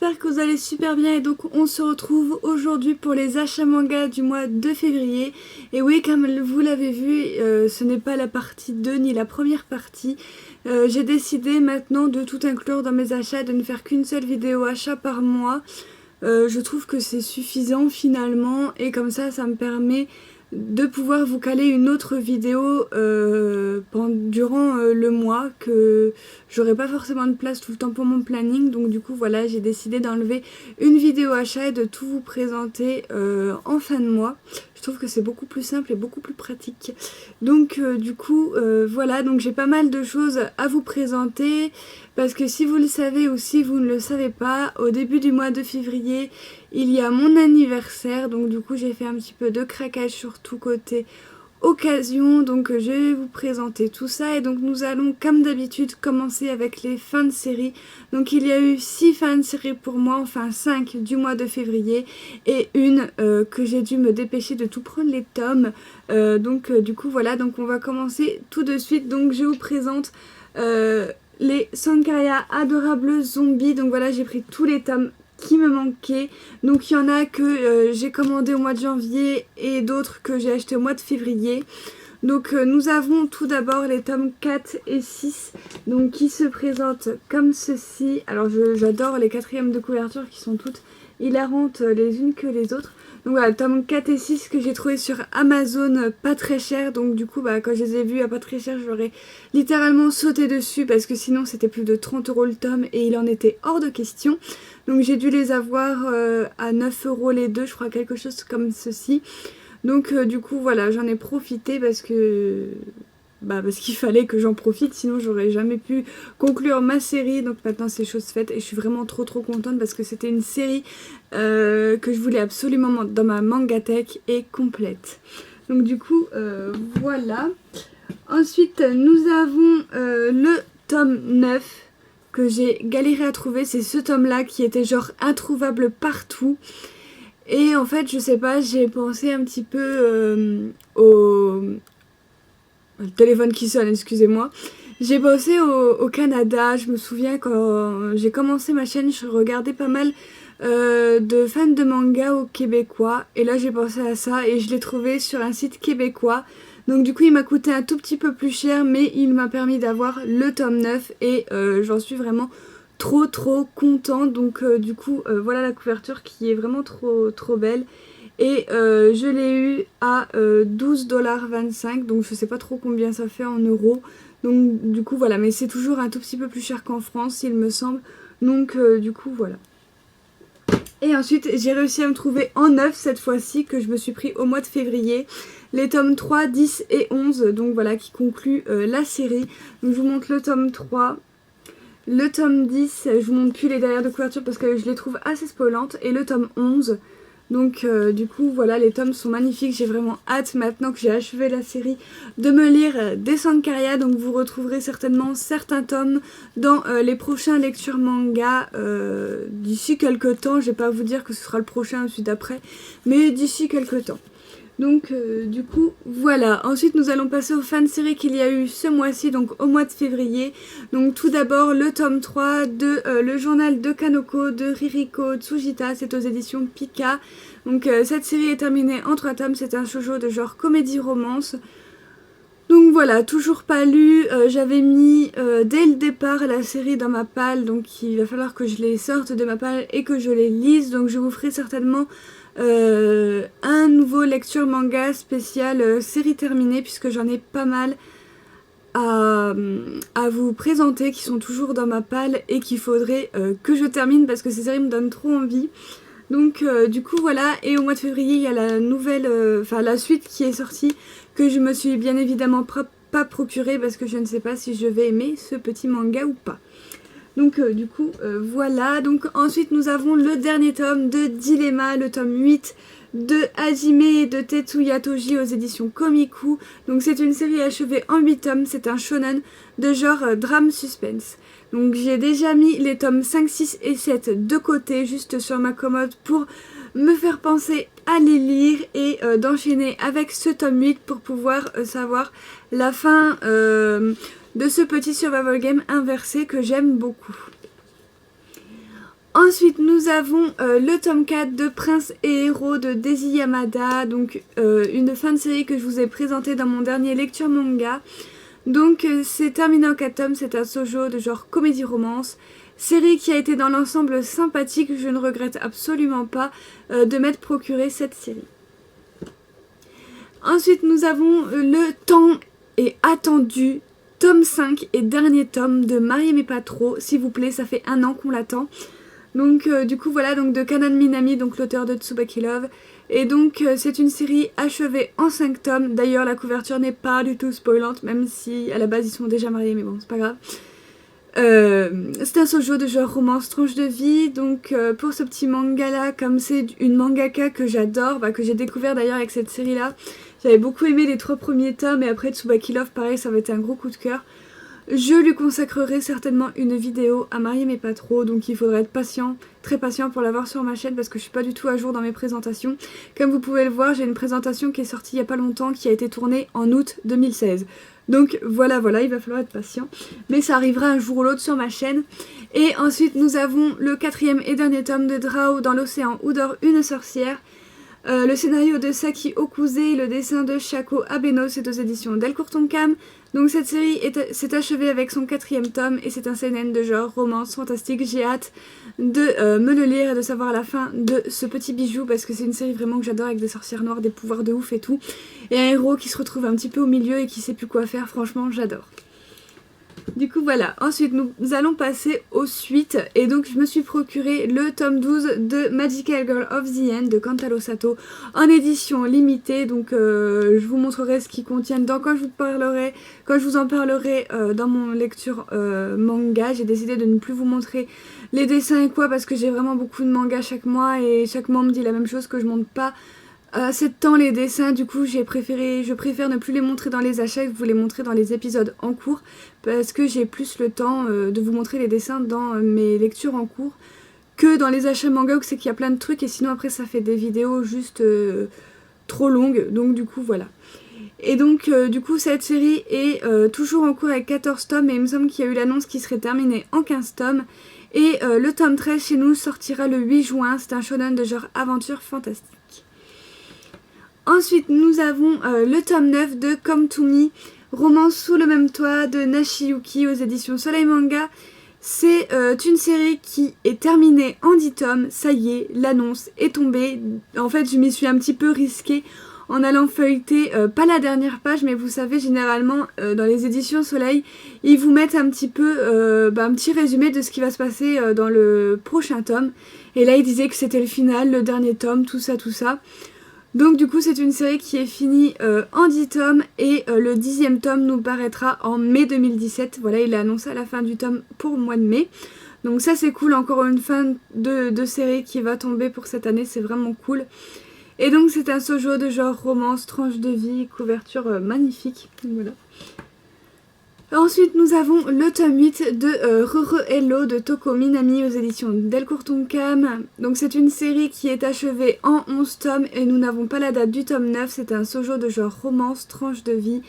j'espère que vous allez super bien et donc on se retrouve aujourd'hui pour les achats manga du mois de février. Et oui, comme vous l'avez vu, ce n'est pas la partie 2 ni la première partie. J'ai décidé maintenant de tout inclure dans mes achats, de ne faire qu'une seule vidéo achat par mois. Je trouve que c'est suffisant finalement et comme ça me permet de pouvoir vous caler une autre vidéo durant le mois, que j'aurai pas forcément de place tout le temps pour mon planning. Donc du coup voilà, j'ai décidé d'enlever une vidéo achat et de tout vous présenter en fin de mois. Je trouve que c'est beaucoup plus simple et beaucoup plus pratique. Donc du coup voilà, donc j'ai pas mal de choses à vous présenter. Parce que si vous le savez ou si vous ne le savez pas, au début du mois de février, il y a mon anniversaire. Donc du coup j'ai fait un petit peu de craquage sur tout côté occasion. Donc je vais vous présenter tout ça. Et donc nous allons comme d'habitude commencer avec les fins de série. Donc il y a eu 6 fins de série pour moi, enfin 5 du mois de février. Et une que j'ai dû me dépêcher de tout prendre les tomes. Du coup voilà, donc on va commencer tout de suite. Donc je vous présente... les Sankaria Adorables Zombies. Donc voilà, j'ai pris tous les tomes qui me manquaient. Donc il y en a que j'ai commandé au mois de janvier et d'autres que j'ai acheté au mois de février. Donc nous avons tout d'abord les tomes 4 et 6 donc, qui se présentent comme ceci. Alors j'adore les quatrièmes de couverture qui sont toutes hilarantes les unes que les autres. Donc voilà, tomes 4 et 6 que j'ai trouvé sur Amazon pas très cher. Donc du coup quand je les ai vus à pas très cher, j'aurais littéralement sauté dessus parce que sinon c'était plus de 30 € le tome et il en était hors de question. Donc j'ai dû les avoir à 9 € les deux, je crois, quelque chose comme ceci. Donc du coup voilà, j'en ai profité parce qu'il fallait que j'en profite, sinon j'aurais jamais pu conclure ma série. Donc maintenant c'est chose faite et je suis vraiment trop contente parce que c'était une série que je voulais absolument dans ma mangatech et complète. Donc du coup voilà. Ensuite nous avons le tome 9 que j'ai galéré à trouver. C'est ce tome là qui était genre introuvable partout. Et en fait je sais pas, j'ai pensé un petit peu au... Le téléphone qui sonne, excusez-moi. J'ai bossé au Canada. Je me souviens quand j'ai commencé ma chaîne, je regardais pas mal de fans de manga au québécois. Et là j'ai pensé à ça et je l'ai trouvé sur un site québécois. Donc du coup il m'a coûté un tout petit peu plus cher, mais il m'a permis d'avoir le tome 9 et j'en suis vraiment trop contente. Donc du coup voilà la couverture qui est vraiment trop belle. Et je l'ai eu à 12,25 $, donc je sais pas trop combien ça fait en euros. Donc du coup voilà, mais c'est toujours un tout petit peu plus cher qu'en France il me semble. Donc du coup voilà. Et ensuite j'ai réussi à me trouver en neuf cette fois-ci, que je me suis pris au mois de février, les tomes 3, 10 et 11, donc voilà, qui concluent la série. Donc je vous montre le tome 3. Le tome 10, je vous montre plus les derrière de couverture parce que je les trouve assez spoilantes. Et le tome 11. Donc du coup voilà, les tomes sont magnifiques. J'ai vraiment hâte maintenant que j'ai achevé la série de me lire des Sankaria. Donc vous retrouverez certainement certains tomes dans les prochains lectures manga d'ici quelques temps. Je vais pas vous dire que ce sera le prochain ou celui d'après, mais d'ici quelques temps. Donc du coup voilà, ensuite nous allons passer aux fins de série qu'il y a eu ce mois-ci, donc au mois de février. Donc tout d'abord le tome 3 de le journal de Kanoko de Ririko Tsujita, c'est aux éditions Pika. Donc cette série est terminée en 3 tomes, c'est un shoujo de genre comédie-romance. Donc voilà, toujours pas lu, j'avais mis dès le départ la série dans ma palle, donc il va falloir que je les sorte de ma palle et que je les lise. Donc je vous ferai certainement un nouveau lecture manga spécial série terminée, puisque j'en ai pas mal à vous présenter qui sont toujours dans ma palle et qu'il faudrait que je termine parce que ces séries me donnent trop envie. Donc du coup voilà, et au mois de février il y a la nouvelle, la suite qui est sortie, que je me suis bien évidemment pas procurée parce que je ne sais pas si je vais aimer ce petit manga ou pas. Donc du coup voilà, donc ensuite nous avons le dernier tome de Dilemma, le tome 8 de Hajime et de Tetsuya Toji aux éditions Komiku. Donc c'est une série achevée en 8 tomes, c'est un shonen de genre drame suspense. Donc j'ai déjà mis les tomes 5, 6 et 7 de côté, juste sur ma commode, pour me faire penser à les lire et d'enchaîner avec ce tome 8 pour pouvoir savoir la fin de ce petit survival game inversé que j'aime beaucoup. Ensuite, nous avons le tome 4 de Prince et Héros de Daisy Yamada, donc une fin de série que je vous ai présentée dans mon dernier lecture manga. Donc c'est terminé en 4 tomes, c'est un shoujo de genre comédie-romance. Série qui a été dans l'ensemble sympathique, je ne regrette absolument pas de m'être procuré cette série. Ensuite, nous avons le temps et attendu tome 5 et dernier tome de Marier mais pas trop, s'il vous plaît, ça fait 1 an qu'on l'attend. Donc du coup voilà, donc de Kanan Minami, donc l'auteur de Tsubaki Love. Et donc c'est une série achevée en 5 tomes. D'ailleurs la couverture n'est pas du tout spoilante, même si à la base ils sont déjà mariés, mais bon c'est pas grave. C'est un shoujo de genre romance tranche de vie. Donc pour ce petit manga là, comme c'est une mangaka que j'adore, que j'ai découvert d'ailleurs avec cette série là. J'avais beaucoup aimé les 3 premiers tomes et après Tsubaki Love pareil, ça avait été un gros coup de cœur. Je lui consacrerai certainement une vidéo à Marier mais pas trop, donc il faudra être patient, très patient pour l'avoir sur ma chaîne parce que je suis pas du tout à jour dans mes présentations. Comme vous pouvez le voir, j'ai une présentation qui est sortie il y a pas longtemps, qui a été tournée en août 2016. Donc voilà, il va falloir être patient, mais ça arrivera un jour ou l'autre sur ma chaîne. Et ensuite nous avons le 4e et dernier tome de Drao dans l'océan où dort une sorcière. Le scénario de Saki Okuze et le dessin de Shako Abeno, c'est aux éditions Delcourt Tonkam. Donc cette série s'est achevée avec son 4e tome et c'est un seinen de genre romance fantastique. J'ai hâte de me le lire et de savoir la fin de ce petit bijou parce que c'est une série vraiment que j'adore avec des sorcières noires, des pouvoirs de ouf et tout. Et un héros qui se retrouve un petit peu au milieu et qui sait plus quoi faire, franchement j'adore. Du coup voilà, ensuite nous allons passer aux suites et donc je me suis procuré le tome 12 de Magical Girl of the End de Kantaro Sato en édition limitée. Donc je vous montrerai ce qu'ils contiennent quand je vous en parlerai dans mon lecture manga. J'ai décidé de ne plus vous montrer les dessins et quoi parce que j'ai vraiment beaucoup de mangas chaque mois et chaque mois on me dit la même chose, que je monte pas assez de temps les dessins. Du coup je préfère ne plus les montrer dans les achats et vous les montrer dans les épisodes en cours parce que j'ai plus le temps de vous montrer les dessins dans mes lectures en cours que dans les achats manga où c'est qu'il y a plein de trucs et sinon après ça fait des vidéos juste trop longues, donc du coup voilà. Et donc du coup cette série est toujours en cours avec 14 tomes et il me semble qu'il y a eu l'annonce qui serait terminée en 15 tomes et le tome 13 chez nous sortira le 8 juin, c'est un shonen de genre aventure fantastique. Ensuite, nous avons le tome 9 de Come to Me, romance sous le même toit de Nashiyuki aux éditions Soleil Manga. C'est une série qui est terminée en 10 tomes, ça y est, l'annonce est tombée. En fait, je m'y suis un petit peu risquée en allant feuilleter, pas la dernière page, mais vous savez, généralement, dans les éditions Soleil, ils vous mettent un petit peu, un petit résumé de ce qui va se passer dans le prochain tome. Et là, ils disaient que c'était le final, le dernier tome, tout ça, tout ça. Donc du coup c'est une série qui est finie en 10 tomes et le 10e tome nous paraîtra en mai 2017. Voilà, il est annoncé à la fin du tome pour le mois de mai. Donc ça c'est cool, encore une fin de série qui va tomber pour cette année, c'est vraiment cool. Et donc c'est un shoujo de genre romance, tranche de vie, couverture magnifique. Voilà. Ensuite nous avons le tome 8 de Rere Hello de Toko Minami aux éditions Delcourt Tonkam. Donc c'est une série qui est achevée en 11 tomes et nous n'avons pas la date du tome 9. C'est un shoujo de genre romance, tranche de vie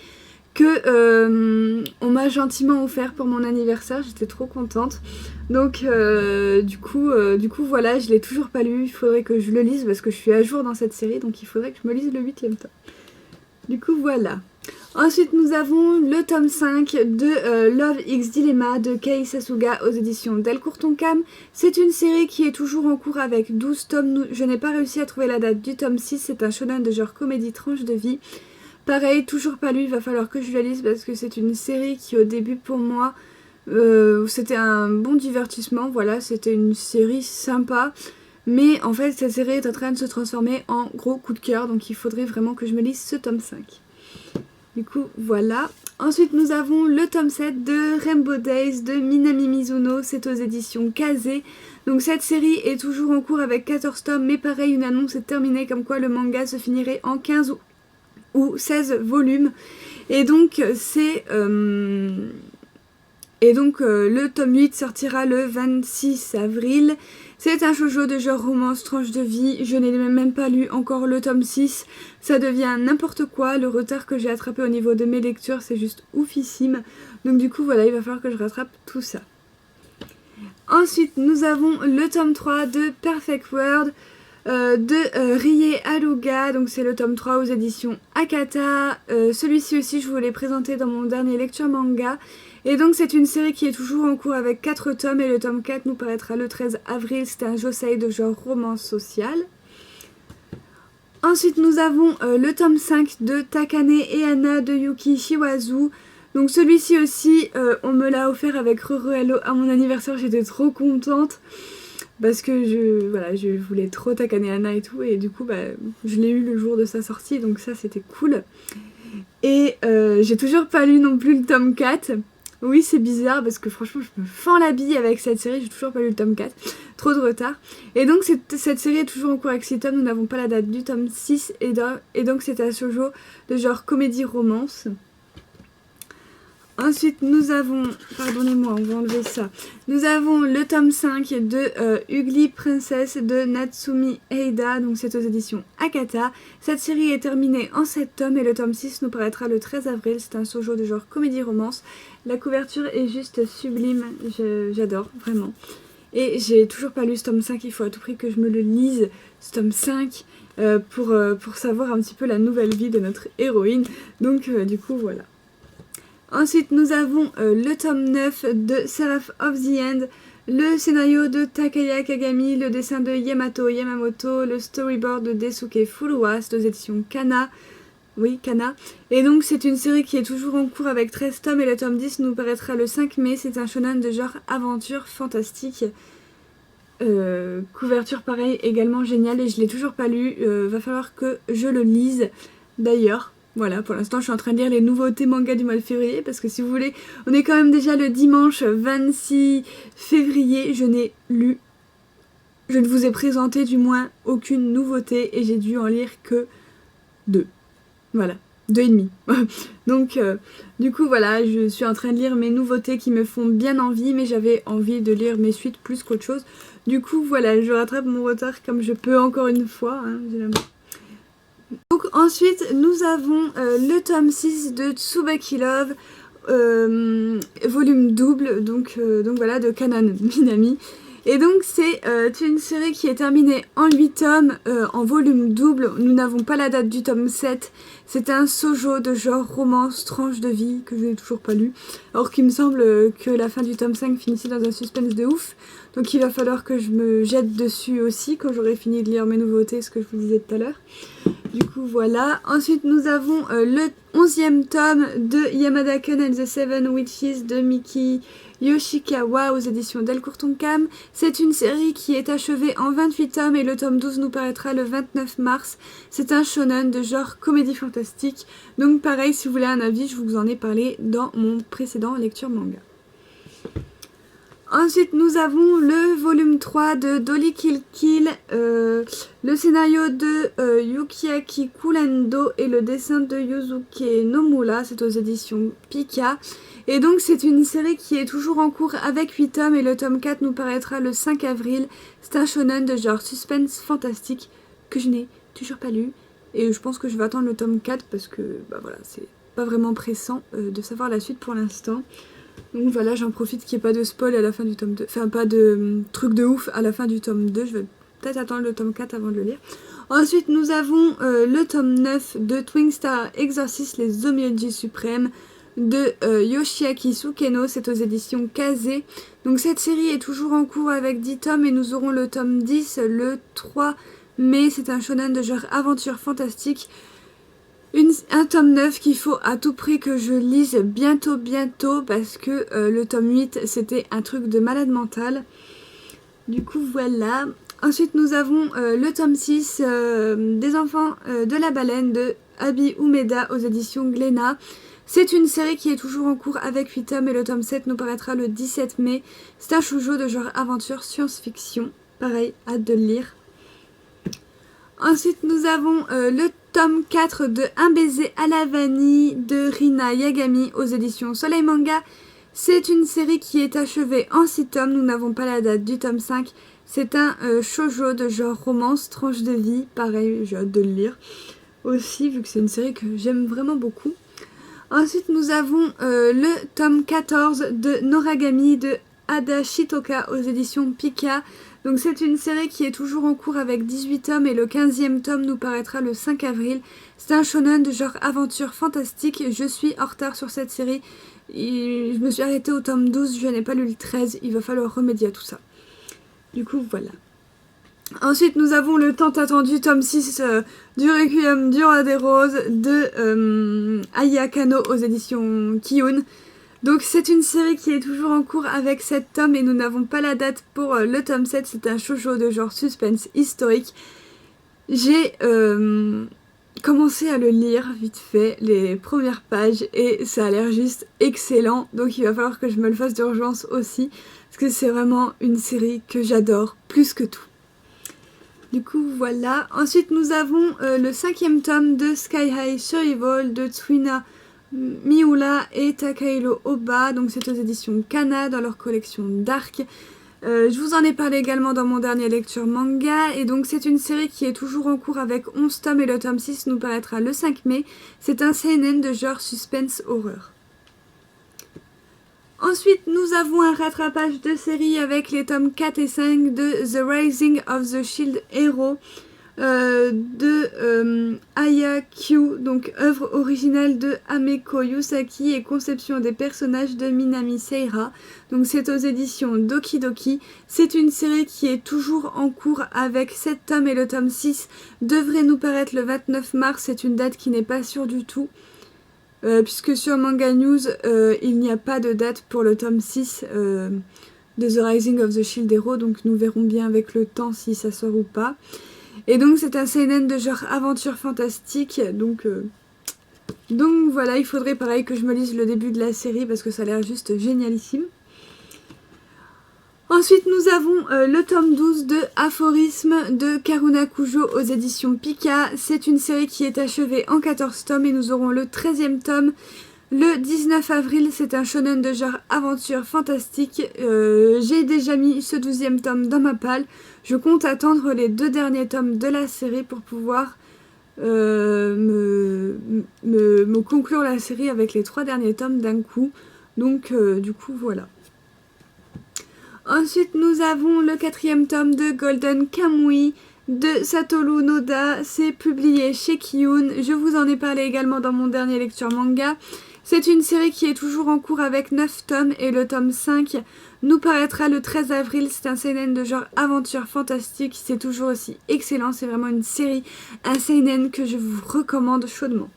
que on m'a gentiment offert pour mon anniversaire, j'étais trop contente. Donc du coup voilà, je l'ai toujours pas lu, il faudrait que je le lise parce que je suis à jour dans cette série, donc il faudrait que je me lise le 8e tome. Du coup voilà. Ensuite nous avons le tome 5 de Love X Dilemma de Kei Sasuga aux éditions Delcourt Tonkam. C'est une série qui est toujours en cours avec 12 tomes. Je n'ai pas réussi à trouver la date du tome 6, c'est un shonen de genre comédie tranche de vie. Pareil, toujours pas lu, il va falloir que je la lise parce que c'est une série qui au début pour moi c'était un bon divertissement. Voilà, c'était une série sympa. Mais en fait cette série est en train de se transformer en gros coup de cœur, donc il faudrait vraiment que je me lise ce tome 5. Du coup, voilà. Ensuite, nous avons le tome 7 de Rainbow Days de Minami Mizuno. C'est aux éditions Kazé. Donc cette série est toujours en cours avec 14 tomes. Mais pareil, une annonce est terminée comme quoi le manga se finirait en 15 ou 16 volumes. Et donc, le tome 8 sortira le 26 avril. C'est un shoujo de genre romance, tranche de vie. Je n'ai même pas lu encore le tome 6. Ça devient n'importe quoi. Le retard que j'ai attrapé au niveau de mes lectures, c'est juste oufissime. Donc du coup, voilà, il va falloir que je rattrape tout ça. Ensuite, nous avons le tome 3 de Perfect World de Rie Aluga. Donc c'est le tome 3 aux éditions Akata. Celui-ci aussi, je vous l'ai présenté dans mon dernier lecture manga. Et donc c'est une série qui est toujours en cours avec 4 tomes et le tome 4 nous paraîtra le 13 avril. C'est un josei de genre romance sociale. Ensuite, nous avons le tome 5 de Takane et Anna de Yuki Shiwazu. Donc celui-ci aussi, on me l'a offert avec Hello à mon anniversaire, j'étais trop contente. Parce que je voulais trop Takane et Anna et tout, et du coup je l'ai eu le jour de sa sortie, donc ça c'était cool. Et j'ai toujours pas lu non plus le tome 4. Oui, c'est bizarre parce que franchement je me fends la bille avec cette série, j'ai toujours pas lu le tome 4. Trop de retard. Et donc cette série est toujours en cours avec 6 tomes, nous n'avons pas la date du tome 6, et donc c'est un shoujo de genre comédie-romance. Ensuite, nous avons, pardonnez-moi, on va enlever ça. Nous avons le tome 5 de Ugly Princess de Natsumi Eida, donc c'est aux éditions Akata. Cette série est terminée en 7 tomes et le tome 6 nous paraîtra le 13 avril. C'est un shoujo de genre comédie-romance. La couverture est juste sublime, j'adore, vraiment. Et j'ai toujours pas lu ce tome 5, il faut à tout prix que je me le lise, ce tome 5, pour savoir un petit peu la nouvelle vie de notre héroïne. Donc du coup, voilà. Ensuite, nous avons le tome 9 de Seraph of the End, le scénario de Takaya Kagami, le dessin de Yamato Yamamoto, le storyboard de Daisuke Furuwa, c'est aux éditions Kana. Oui, Kana. Et donc, c'est une série qui est toujours en cours avec 13 tomes et le tome 10 nous paraîtra le 5 mai. C'est un shonen de genre aventure fantastique. Couverture pareil, également géniale et je l'ai toujours pas lu. Va falloir que je le lise d'ailleurs. Voilà, pour l'instant je suis en train de lire les nouveautés manga du mois de février parce que si vous voulez, on est quand même déjà le dimanche 26 février, je n'ai lu, je ne vous ai présenté du moins aucune nouveauté et j'ai dû en lire que 2. Voilà, 2 et demi. Donc du coup voilà, je suis en train de lire mes nouveautés qui me font bien envie, mais j'avais envie de lire mes suites plus qu'autre chose. Du coup voilà, je rattrape mon retard comme je peux encore une fois, hein, j'ai l'impression. Donc ensuite nous avons le tome 6 de Tsubaki Love, volume double, donc voilà, de Kanon Minami. Et donc c'est une série qui est terminée en 8 tomes, en volume double. Nous n'avons pas la date du tome 7. C'est un shoujo de genre romance, tranche de vie, que je n'ai toujours pas lu. Alors qu'il me semble que la fin du tome 5 finissait dans un suspense de ouf. Donc il va falloir que je me jette dessus aussi quand j'aurai fini de lire mes nouveautés, ce que je vous disais tout à l'heure. Du coup voilà. Ensuite nous avons le 11e tome de Yamada-kun and the Seven Witches de Miki Yoshikawa aux éditions Delcourt Tonkam. C'est une série qui est achevée en 28 tomes et le tome 12 nous paraîtra le 29 mars. C'est un shonen de genre comédie fantastique. Donc pareil, si vous voulez un avis, je vous en ai parlé dans mon précédent lecture manga. Ensuite, nous avons le volume 3 de Dolly Kill Kill, le scénario de Yukiaki Kulendo et le dessin de Yuzuke Nomura, c'est aux éditions Pika. Et donc c'est une série qui est toujours en cours avec 8 tomes et le tome 4 nous paraîtra le 5 avril. C'est un shonen de genre suspense fantastique que je n'ai toujours pas lu. Et je pense que je vais attendre le tome 4 parce que voilà, c'est pas vraiment pressant de savoir la suite pour l'instant. Donc voilà, j'en profite qu'il n'y ait pas de spoil à la fin du tome 2. Enfin, pas de truc de ouf à la fin du tome 2. Je vais peut-être attendre le tome 4 avant de le lire. Ensuite, nous avons le tome 9 de Twin Star Exorcist, les Zombie suprêmes de Yoshiaki Sukeno. C'est aux éditions Kaze. Donc cette série est toujours en cours avec 10 tomes et nous aurons le tome 10 le 3 mai. C'est un shonen de genre aventure fantastique. Un tome 9 qu'il faut à tout prix que je lise bientôt parce que le tome 8 c'était un truc de malade mental. Du coup voilà. Ensuite nous avons le tome 6 des enfants de la baleine de Abi Umeda aux éditions Glénat. C'est une série qui est toujours en cours avec 8 tomes et le tome 7 nous paraîtra le 17 mai. C'est un shoujo de genre aventure science-fiction. Pareil, hâte de le lire. Ensuite nous avons le tome 4 de Un baiser à la vanille de Rina Yagami aux éditions Soleil Manga. C'est une série qui est achevée en 6 tomes, nous n'avons pas la date du tome 5. C'est un shoujo de genre romance, tranche de vie, pareil, j'ai hâte de le lire aussi vu que c'est une série que j'aime vraiment beaucoup. Ensuite nous avons le tome 14 de Noragami de Ada Shitoka aux éditions Pika. Donc c'est une série qui est toujours en cours avec 18 tomes et le 15e tome nous paraîtra le 5 avril. C'est un shonen de genre aventure fantastique. Je suis en retard sur cette série. Je me suis arrêtée au tome 12, je n'ai pas lu le 13. Il va falloir remédier à tout ça. Du coup, voilà. Ensuite, nous avons le tant attendu tome 6 du Requiem du Roi des Roses de Aya Kano aux éditions Kiyun. Donc c'est une série qui est toujours en cours avec 7 tomes et nous n'avons pas la date pour le tome 7. C'est un shoujo de genre suspense historique. J'ai commencé à le lire vite fait, les premières pages, et ça a l'air juste excellent. Donc il va falloir que je me le fasse d'urgence aussi, parce que c'est vraiment une série que j'adore plus que tout. Du coup voilà. Ensuite nous avons le 5e tome de Sky High Survival de Tsuina Miura et Takahiro Oba. Donc c'est aux éditions Kana dans leur collection Dark. Je vous en ai parlé également dans mon dernier lecture manga. Et donc c'est une série qui est toujours en cours avec 11 tomes et le tome 6 nous paraîtra le 5 mai. C'est un seinen de genre suspense horreur. Ensuite, nous avons un rattrapage de série avec les tomes 4 et 5 de The Rising of the Shield Hero de Aya Q, donc œuvre originale de Ameko Yusaki et conception des personnages de Minami Seira. Donc c'est aux éditions Doki Doki. C'est une série qui est toujours en cours avec 7 tomes et le tome 6 devrait nous paraître le 29 mars. C'est une date qui n'est pas sûre du tout. Puisque sur Manga News, il n'y a pas de date pour le tome 6 de The Rising of the Shield Hero, donc nous verrons bien avec le temps si ça sort ou pas. Et donc c'est un seinen de genre aventure fantastique, donc voilà, il faudrait pareil que je me lise le début de la série parce que ça a l'air juste génialissime. Ensuite, nous avons le tome 12 de Aphorisme de Karuna Kujo aux éditions Pika. C'est une série qui est achevée en 14 tomes et nous aurons le 13e tome le 19 avril. C'est un shonen de genre aventure fantastique. J'ai déjà mis ce 12e tome dans ma palle. Je compte attendre les 2 derniers tomes de la série pour pouvoir me conclure la série avec les 3 derniers tomes d'un coup. Donc du coup voilà. Ensuite, nous avons le 4e tome de Golden Kamuy de Satoru Noda. C'est publié chez Kiyun. Je vous en ai parlé également dans mon dernier lecture manga. C'est une série qui est toujours en cours avec 9 tomes et le tome 5 nous paraîtra le 13 avril. C'est un seinen de genre aventure fantastique. C'est toujours aussi excellent. C'est vraiment une série, un seinen que je vous recommande chaudement.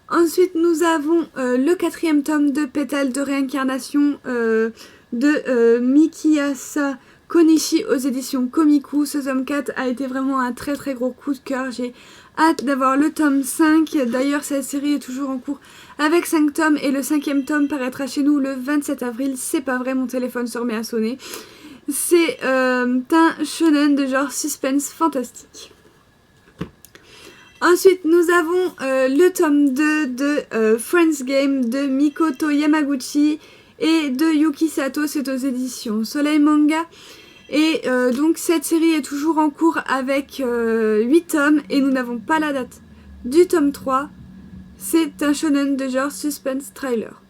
Ensuite, nous avons le 4e tome de Pétale de réincarnation de Mikiasa Konishi aux éditions Komiku. Ce tome 4 a été vraiment un très très gros coup de cœur. J'ai hâte d'avoir le tome 5. D'ailleurs, cette série est toujours en cours avec 5 tomes et le 5e tome paraîtra chez nous le 27 avril. C'est pas vrai, mon téléphone se remet à sonner. C'est un shonen de genre suspense fantastique. Ensuite, nous avons le tome 2 de Friends Game de Mikoto Yamaguchi et de Yuki Sato. C'est aux éditions Soleil Manga. Et donc cette série est toujours en cours avec 8 tomes et nous n'avons pas la date du tome 3. C'est un shonen de genre suspense thriller.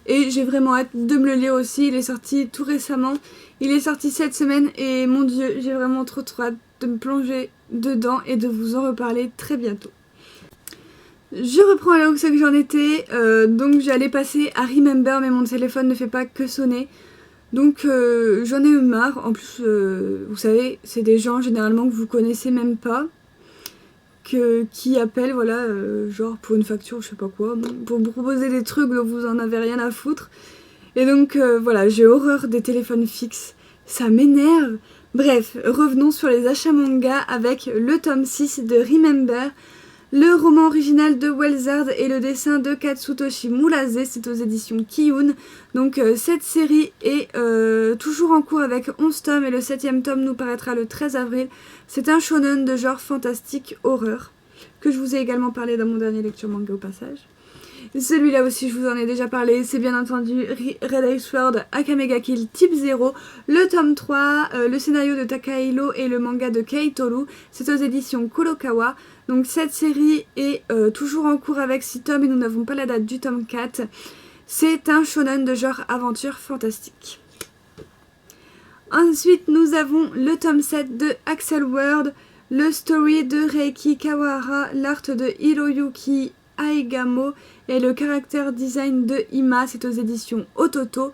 Et j'ai vraiment hâte de me le lire aussi. Il est sorti tout récemment. Il est sorti cette semaine et mon dieu, j'ai vraiment trop hâte de me plonger dedans et de vous en reparler très bientôt. Je reprends là où c'est que j'en étais. Donc j'allais passer à Remember mais mon téléphone ne fait pas que sonner. Donc j'en ai eu marre. En plus, vous savez, c'est des gens généralement que vous connaissez même pas. Qui appellent, voilà, genre pour une facture, je sais pas quoi, pour vous proposer des trucs dont vous en avez rien à foutre. Et donc voilà, j'ai horreur des téléphones fixes. Ça m'énerve. Bref, revenons sur les achats manga avec le tome 6 de Remember, le roman original de Wellsard et le dessin de Katsutoshi Murase. C'est aux éditions Kiyun. Donc cette série est toujours en cours avec 11 tomes et le 7e tome nous paraîtra le 13 avril. C'est un shonen de genre fantastique horreur que je vous ai également parlé dans mon dernier lecture manga au passage. Celui-là aussi je vous en ai déjà parlé, c'est bien entendu Red Ice Sword Akamega Kill Type 0, le tome 3, le scénario de Takahiro et le manga de Kei Toru. C'est aux éditions Kurokawa. Donc cette série est toujours en cours avec 6 tomes et nous n'avons pas la date du tome 4. C'est un shonen de genre aventure fantastique. Ensuite, nous avons le tome 7 de Axel World, le story de Reiki Kawahara, l'art de Hiroyuki Aigamo et le character design de Ima, c'est aux éditions Ototo.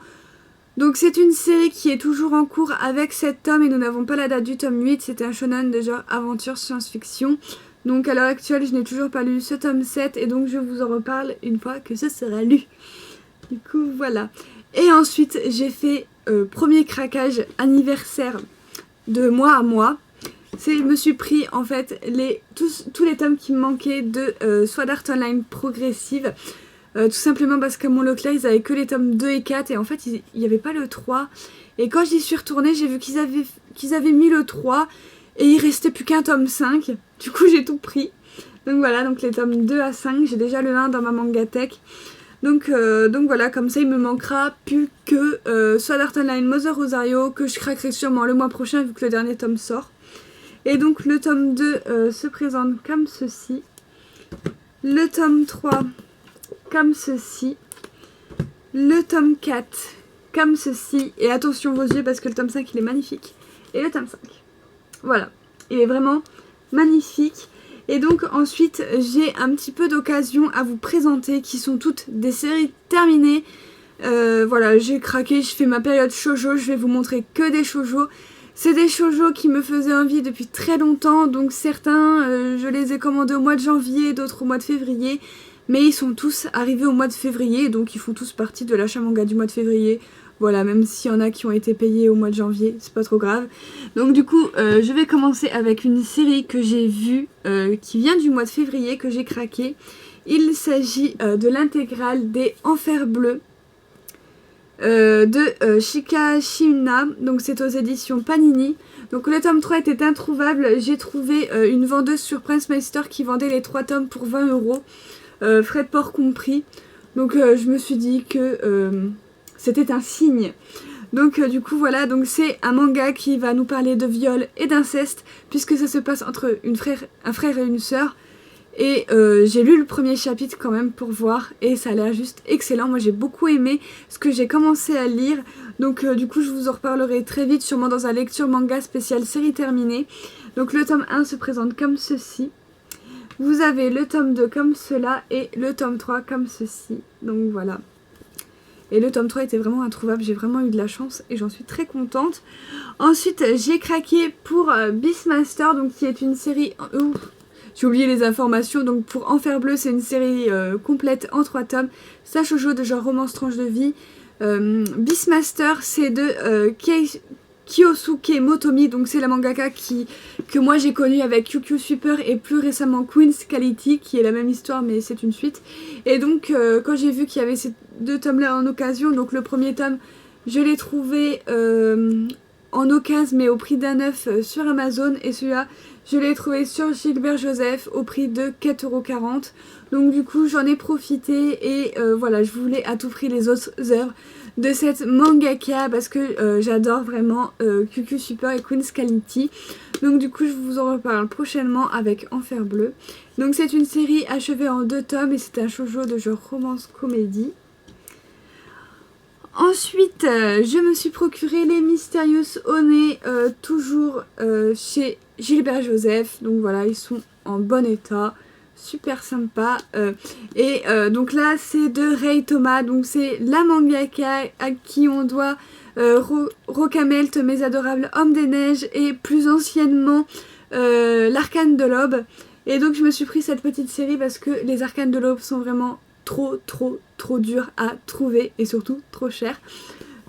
Donc c'est une série qui est toujours en cours avec 7 tomes et nous n'avons pas la date du tome 8, c'est un shonen de genre aventure science-fiction. Donc à l'heure actuelle je n'ai toujours pas lu ce tome 7 et donc je vous en reparle une fois que ce sera lu. Du coup voilà. Et ensuite j'ai fait premier craquage anniversaire de mois à mois. Je me suis pris en fait tous les tomes qui me manquaient de Sword Art Online progressive. Tout simplement parce qu'à mon Leclerc ils avaient que les tomes 2 et 4 et en fait il n'y avait pas le 3. Et quand j'y suis retournée j'ai vu qu'ils avaient mis le 3 et il restait plus qu'un tome 5. Du coup j'ai tout pris. Donc voilà, donc les tomes 2 à 5, j'ai déjà le 1 dans ma mangatech. Donc voilà, comme ça il me manquera plus que Sword Art Online Mother Rosario que je craquerai sûrement le mois prochain vu que le dernier tome sort. Et donc le tome 2 se présente comme ceci. Le tome 3 comme ceci. Le tome 4 comme ceci. Et attention vos yeux parce que le tome 5 il est magnifique. Et le tome 5. Voilà. Il est vraiment magnifique. Et donc ensuite j'ai un petit peu d'occasion à vous présenter qui sont toutes des séries terminées. Voilà, j'ai craqué, je fais ma période shoujo, je vais vous montrer que des shoujo. C'est des shoujo qui me faisaient envie depuis très longtemps, donc certains je les ai commandés au mois de janvier, d'autres au mois de février. Mais ils sont tous arrivés au mois de février, donc ils font tous partie de l'achat manga du mois de février. Voilà, même s'il y en a qui ont été payés au mois de janvier, c'est pas trop grave. Donc du coup, je vais commencer avec une série que j'ai vue, qui vient du mois de février, que j'ai craqué. Il s'agit de l'intégrale des Enfers Bleus de Shika Shiuna, donc c'est aux éditions Panini. Donc le tome 3 était introuvable, j'ai trouvé une vendeuse sur Princemeister qui vendait les 3 tomes pour 20 €, frais de port compris. Donc je me suis dit que c'était un signe. Donc du coup voilà, donc c'est un manga qui va nous parler de viol et d'inceste puisque ça se passe entre un frère et une sœur. Et j'ai lu le premier chapitre quand même pour voir et ça a l'air juste excellent. Moi j'ai beaucoup aimé ce que j'ai commencé à lire. Donc du coup je vous en reparlerai très vite, sûrement dans un lecture manga spécial série terminée. Donc le tome 1 se présente comme ceci. Vous avez le tome 2 comme cela et le tome 3 comme ceci. Donc voilà. Et le tome 3 était vraiment introuvable, j'ai vraiment eu de la chance et j'en suis très contente. Ensuite j'ai craqué pour Beastmaster, donc qui est une série... J'ai oublié les informations, donc pour Enfer Bleu, c'est une série complète en 3 tomes. C'est un shoujo de genre romance tranche de vie. Beastmaster, c'est de Kiyosuke Motomi, donc c'est la mangaka que moi j'ai connue avec QQ Super et plus récemment Queen's Quality, qui est la même histoire mais c'est une suite. Et donc quand j'ai vu qu'il y avait ces 2 tomes là en occasion, donc le premier tome, je l'ai trouvé en occasion mais au prix d'un neuf sur Amazon et celui-là, je l'ai trouvé sur Gilbert Joseph au prix de 4,40 €. Donc du coup j'en ai profité et voilà, je voulais à tout prix les autres œuvres de cette mangaka parce que j'adore vraiment QQ Super et Queen's Quality. Donc du coup je vous en reparle prochainement avec Enfer Bleu. Donc c'est une série achevée en 2 tomes et c'est un shoujo de genre romance comédie. Ensuite, je me suis procuré les Mysterious One, toujours chez Gilbert Joseph. Donc voilà, ils sont en bon état, super sympa. Donc là, c'est de Rei Thomas, donc c'est la mangaka à qui on doit Rocamelt, Mes Adorables Hommes des Neiges et plus anciennement l'Arcane de l'Aube. Et donc je me suis pris cette petite série parce que les Arcanes de l'Aube sont vraiment trop dur à trouver et surtout trop cher.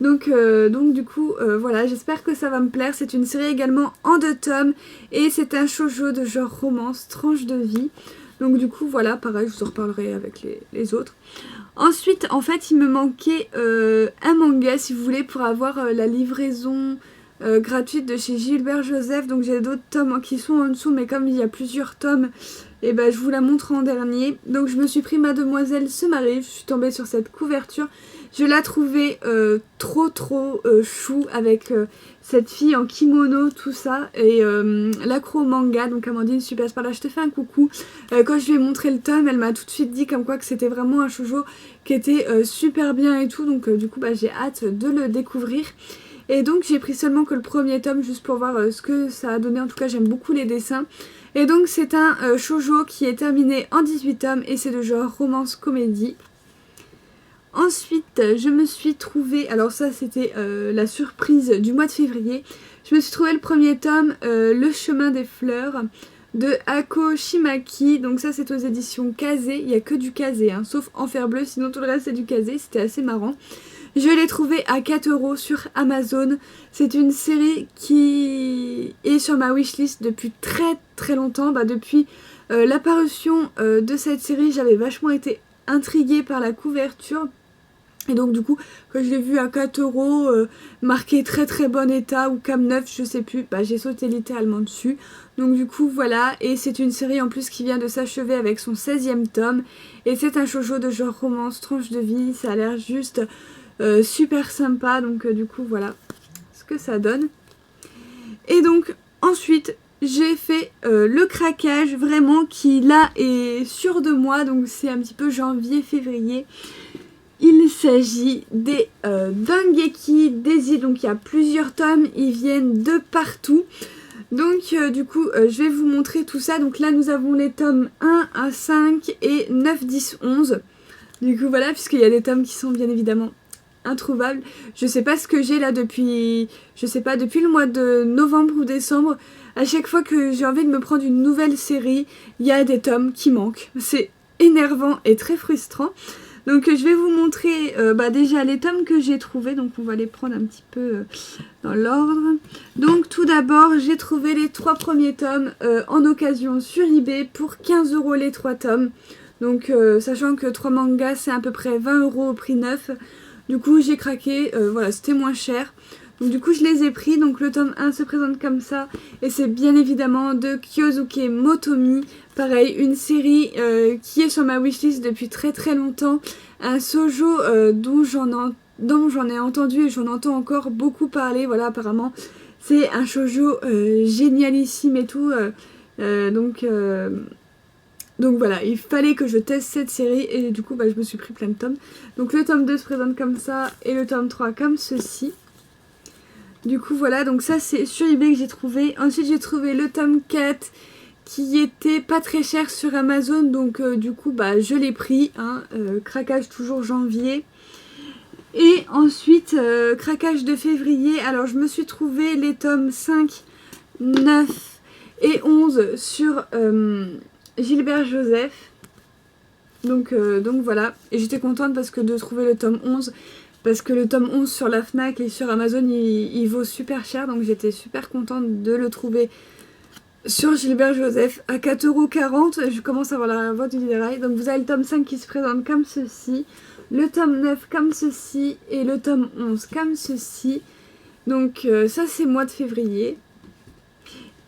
Donc du coup voilà, j'espère que ça va me plaire. C'est une série également en 2 tomes et c'est un shoujo de genre romance tranche de vie. Donc du coup voilà, pareil, je vous en reparlerai avec les autres. Ensuite en fait il me manquait un manga si vous voulez pour avoir la livraison gratuite de chez Gilbert Joseph. Donc j'ai d'autres tomes qui sont en dessous, mais comme il y a plusieurs tomes, et ben je vous la montre en dernier. Donc je me suis pris Mademoiselle se marie, je suis tombée sur cette couverture. Je la trouvais trop chou avec cette fille en kimono, tout ça, et l'accro au manga. Donc Amandine, si tu passes par là, je te fais un coucou. Quand je lui ai montré le tome, elle m'a tout de suite dit comme quoi que c'était vraiment un shoujo qui était super bien et tout. Donc du coup j'ai hâte de le découvrir. Et donc j'ai pris seulement que le premier tome juste pour voir ce que ça a donné. En tout cas j'aime beaucoup les dessins. Et donc c'est un shoujo qui est terminé en 18 tomes et c'est de genre romance comédie. Ensuite, je me suis trouvé, alors ça c'était la surprise du mois de février, je me suis trouvé le premier tome, Le chemin des fleurs, de Ako Shimaki. Donc ça c'est aux éditions Kazé, il n'y a que du Kazé, hein, sauf Enfer Bleu, sinon tout le reste c'est du Kazé, c'était assez marrant. Je l'ai trouvé à 4 € sur Amazon. C'est une série qui est sur ma wishlist depuis très longtemps. Depuis l'apparition de cette série, j'avais vachement été intriguée par la couverture. Et donc du coup, quand je l'ai vu à 4 €, marqué très bon état ou cam 9, je sais plus, j'ai sauté littéralement dessus. Donc du coup voilà, et c'est une série en plus qui vient de s'achever avec son 16e tome. Et c'est un shoujo de genre romance, tranche de vie, ça a l'air juste super sympa. Donc du coup voilà ce que ça donne. Et donc ensuite, j'ai fait le craquage vraiment qui là est sûr de moi, donc c'est un petit peu janvier-février. Il s'agit des Dengeki Daisy, donc il y a plusieurs tomes, ils viennent de partout. Donc du coup je vais vous montrer tout ça. Donc là nous avons les tomes 1 à 5 et 9, 10, 11. Du coup voilà, puisqu'il y a des tomes qui sont bien évidemment introuvables. Je sais pas ce que j'ai là depuis, depuis le mois de novembre ou décembre. À chaque fois que j'ai envie de me prendre une nouvelle série, il y a des tomes qui manquent. C'est énervant et très frustrant. Donc je vais vous montrer déjà les tomes que j'ai trouvés. Donc on va les prendre un petit peu dans l'ordre. Donc tout d'abord j'ai trouvé les 3 premiers tomes en occasion sur eBay pour 15 € les 3 tomes. Donc sachant que 3 mangas c'est à peu près 20 € au prix neuf. Du coup j'ai craqué, voilà, c'était moins cher. Donc du coup je les ai pris. Donc le tome 1 se présente comme ça. Et c'est bien évidemment de Kyosuke Motomi. Pareil, une série qui est sur ma wishlist depuis très longtemps. Un shoujo dont j'en ai entendu et j'en entends encore beaucoup parler. Voilà, apparemment c'est un shoujo génialissime et tout. Donc voilà, il fallait que je teste cette série et du coup je me suis pris plein de tomes. Donc le tome 2 se présente comme ça et le tome 3 comme ceci. Du coup voilà, donc ça c'est sur eBay que j'ai trouvé. Ensuite j'ai trouvé le tome 4 qui était pas très cher sur Amazon. Donc du coup je l'ai pris, hein, craquage toujours janvier. Et ensuite craquage de février. Alors je me suis trouvé les tomes 5, 9 et 11 sur Gilbert Joseph. Donc voilà, et j'étais contente parce que de trouver le tome 11, parce que le tome 11 sur la Fnac et sur Amazon il vaut super cher. Donc j'étais super contente de le trouver sur Gilbert Joseph à 4,40 €. Je commence à avoir la voix du dérail. Donc vous avez le tome 5 qui se présente comme ceci, le tome 9 comme ceci et le tome 11 comme ceci. Donc ça c'est mois de février.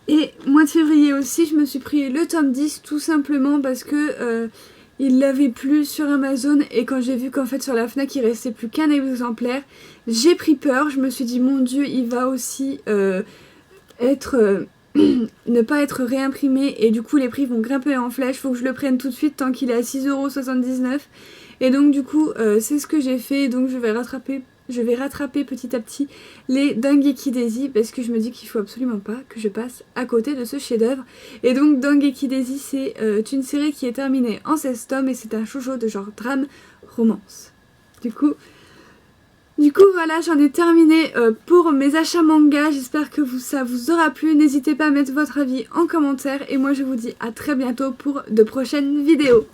Et mois de février aussi, je me suis pris le tome 10 tout simplement parce que il l'avait plus sur Amazon. Et quand j'ai vu qu'en fait sur la Fnac il restait plus qu'un exemplaire, j'ai pris peur. Je me suis dit mon dieu, il va aussi ne pas être réimprimé et du coup les prix vont grimper en flèche. Faut que je le prenne tout de suite tant qu'il est à 6,79 €. Et donc du coup c'est ce que j'ai fait. Donc je vais rattraper petit à petit les Dengeki Daisy parce que je me dis qu'il faut absolument pas que je passe à côté de ce chef-d'œuvre. Et donc Dengeki Daisy c'est une série qui est terminée en 16 tomes et c'est un shoujo de genre drame romance. Du coup voilà, j'en ai terminé pour mes achats manga. J'espère que ça vous aura plu. N'hésitez pas à mettre votre avis en commentaire et moi je vous dis à très bientôt pour de prochaines vidéos.